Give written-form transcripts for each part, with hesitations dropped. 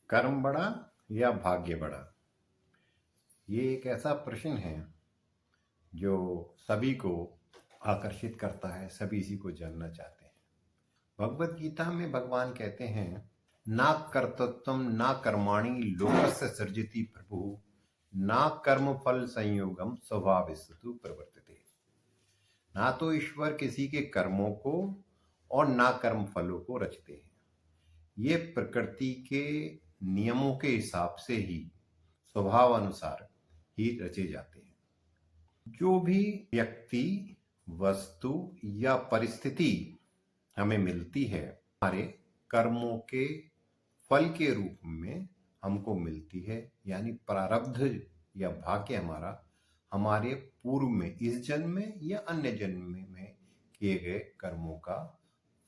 कर्म बड़ा या भाग्य बड़ा? ये एक ऐसा प्रश्न है जो सभी को आकर्षित करता है, सभी इसी को जानना चाहते हैं। भगवत गीता में भगवान कहते हैं, ना कर्तृत्वम ना कर्माणि लोकस्य सृजति प्रभु, ना कर्म फल संयोगम स्वभावस्तु प्रवर्तते। ना तो ईश्वर किसी के कर्मों को और ना कर्म फलों को रचते हैं। ये प्रकृति के नियमों के हिसाब से ही स्वभाव अनुसार ही रचे जाते हैं। जो भी व्यक्ति, वस्तु या परिस्थिति हमें मिलती है, हमारे कर्मों के फल के रूप में हमको मिलती है, यानी प्रारब्ध या भाग्य हमारा हमारे पूर्व में, इस जन्म में या अन्य जन्म में किए गए कर्मों का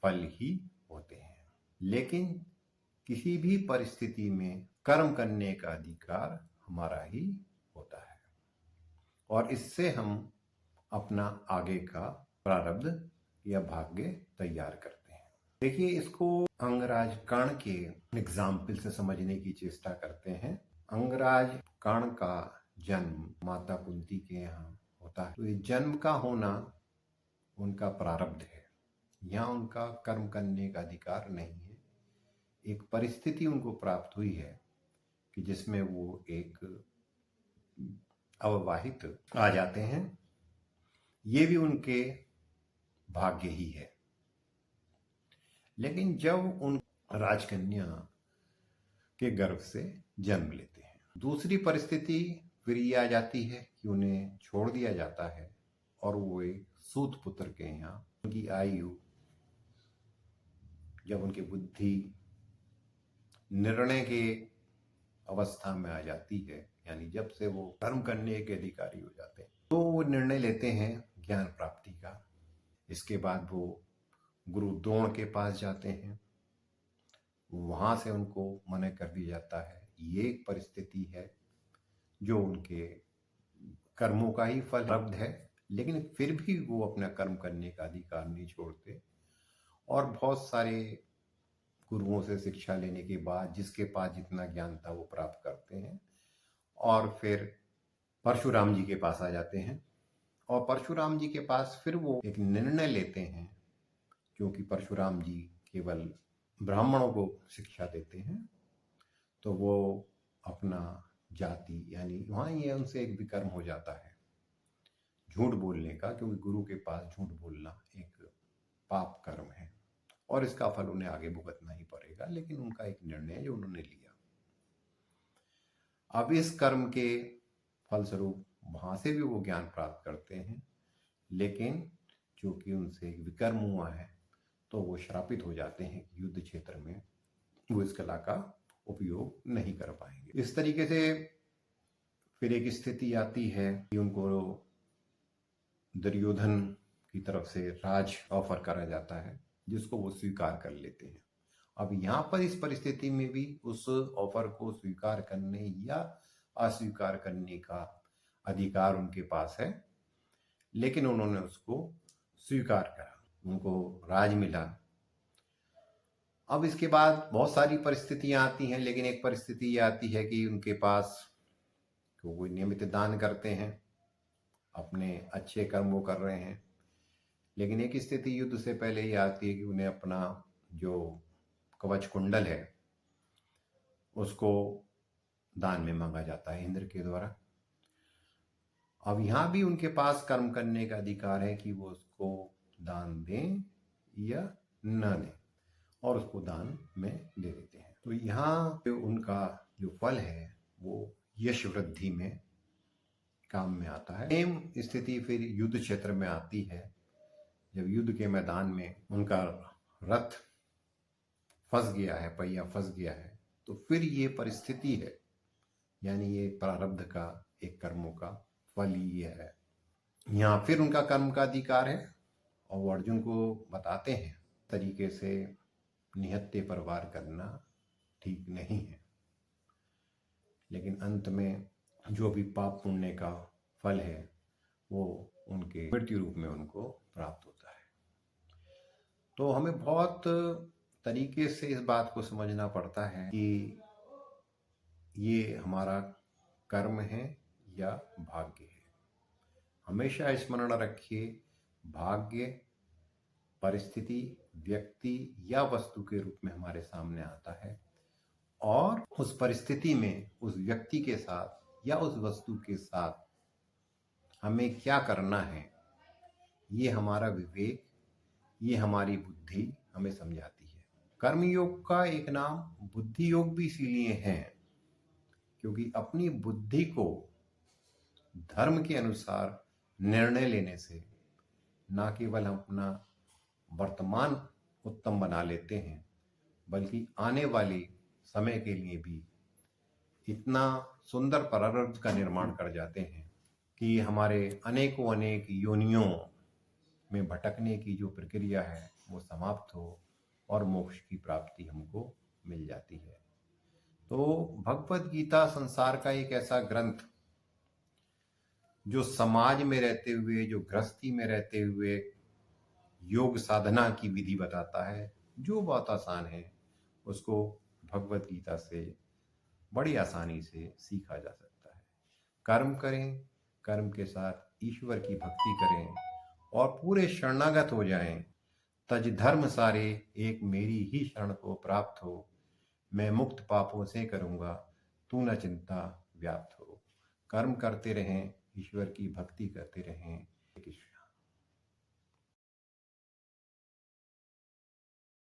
फल ही होते हैं। लेकिन किसी भी परिस्थिति में कर्म करने का अधिकार हमारा ही होता है और इससे हम अपना आगे का प्रारब्ध या भाग्य तैयार करते हैं। देखिए, इसको अंगराज कर्ण के एग्जाम्पल से समझने की चेष्टा करते हैं। अंगराज कर्ण का जन्म माता कुंती के यहाँ होता है। तो ये जन्म का होना उनका प्रारब्ध है, यहाँ उनका कर्म करने का अधिकार नहीं है। एक परिस्थिति उनको प्राप्त हुई है कि जिसमें वो एक अविवाहित आ जाते हैं। ये भी उनके भाग्य ही है। लेकिन जब उन राजकन्या के गर्भ से जन्म लेते हैं, दूसरी परिस्थिति फिर ये आ जाती है कि उन्हें छोड़ दिया जाता है और वो एक सूत पुत्र के यहाँ, उनकी आयु, जब उनकी बुद्धि निर्णय के अवस्था में आ जाती है, यानी जब से वो कर्म करने के अधिकारी हो जाते हैं, तो वो निर्णय लेते हैं ज्ञान प्राप्ति का। इसके बाद वो गुरु द्रोण के पास जाते हैं, वहां से उनको मना कर दिया जाता है। ये एक परिस्थिति है जो उनके कर्मों का ही फल प्रारब्ध है, लेकिन फिर भी वो अपना कर्म करने का अधिकार नहीं छोड़ते और बहुत सारे गुरुओं से शिक्षा लेने के बाद जिसके पास जितना ज्ञान था वो प्राप्त करते हैं और फिर परशुराम जी के पास आ जाते हैं। और परशुराम जी के पास फिर वो एक निर्णय लेते हैं, क्योंकि परशुराम जी केवल ब्राह्मणों को शिक्षा देते हैं, तो वो अपना जाति, यानी वहाँ ये उनसे एक विकर्म हो जाता है झूठ बोलने का, क्योंकि गुरु के पास झूठ बोलना एक पाप कर्म है और इसका फल उन्हें आगे भुगतना ही पड़ेगा। लेकिन उनका एक निर्णय है जो उन्होंने लिया। अब इस कर्म के फलस्वरूप वहां से भी वो ज्ञान प्राप्त करते हैं, लेकिन चूंकि उनसे एक विकर्म हुआ है तो वो श्रापित हो जाते हैं कि युद्ध क्षेत्र में वो इस कला का उपयोग नहीं कर पाएंगे। इस तरीके से फिर एक स्थिति आती है कि उनको दुर्योधन की तरफ से राज ऑफर करा जाता है, जिसको वो स्वीकार कर लेते हैं। अब यहाँ पर इस परिस्थिति में भी उस ऑफर को स्वीकार करने या अस्वीकार करने का अधिकार उनके पास है, लेकिन उन्होंने उसको स्वीकार करा, उनको राज मिला। अब इसके बाद बहुत सारी परिस्थितियां आती हैं, लेकिन एक परिस्थिति ये आती है कि उनके पास वो नियमित दान करते हैं, अपने अच्छे कर्म वो कर रहे हैं, लेकिन एक स्थिति युद्ध से पहले ये आती है कि उन्हें अपना जो कवच कुंडल है उसको दान में मांगा जाता है इंद्र के द्वारा। अब यहाँ भी उनके पास कर्म करने का अधिकार है कि वो उसको दान दें या न दें, और उसको दान में दे देते हैं। तो यहाँ उनका जो फल है वो यश वृद्धि में काम में आता है। सेम स्थिति फिर युद्ध क्षेत्र में आती है, जब युद्ध के मैदान में उनका रथ फंस गया है, पहिया फंस गया है, तो फिर ये परिस्थिति है, यानी ये प्रारब्ध का एक कर्मों का फल ही है। यहाँ फिर उनका कर्म का अधिकार है और वो अर्जुन को बताते हैं तरीके से निहत्थे पर वार करना ठीक नहीं है, लेकिन अंत में जो भी पाप पुण्य का फल है वो उनके मृत्यु रूप में उनको प्राप्त होता है। तो हमें बहुत तरीके से इस बात को समझना पड़ता है कि ये हमारा कर्म है या भाग्य है। हमेशा स्मरण रखिए, भाग्य परिस्थिति, व्यक्ति या वस्तु के रूप में हमारे सामने आता है और उस परिस्थिति में उस व्यक्ति के साथ या उस वस्तु के साथ हमें क्या करना है, ये हमारा विवेक, ये हमारी बुद्धि हमें समझाती है। कर्मयोग का एक नाम बुद्धि योग भी इसीलिए है क्योंकि अपनी बुद्धि को धर्म के अनुसार निर्णय लेने से न केवल हम अपना वर्तमान उत्तम बना लेते हैं, बल्कि आने वाले समय के लिए भी इतना सुंदर प्रारब्ध का निर्माण कर जाते हैं कि हमारे अनेकों अनेक योनियों में भटकने की जो प्रक्रिया है वो समाप्त हो और मोक्ष की प्राप्ति हमको मिल जाती है। तो भगवत गीता संसार का एक ऐसा ग्रंथ जो समाज में रहते हुए, जो गृहस्थी में रहते हुए योग साधना की विधि बताता है, जो बहुत आसान है उसको भगवत गीता से बड़ी आसानी से सीखा जा सकता है। कर्म करें, कर्म के साथ ईश्वर की भक्ति करें और पूरे शरणागत हो जाएं। तज धर्म सारे एक मेरी ही शरण को प्राप्त हो, मैं मुक्त पापों से करूँगा, तू न चिंता व्याप्त हो। कर्म करते रहें, ईश्वर की भक्ति करते रहें। कृष्ण।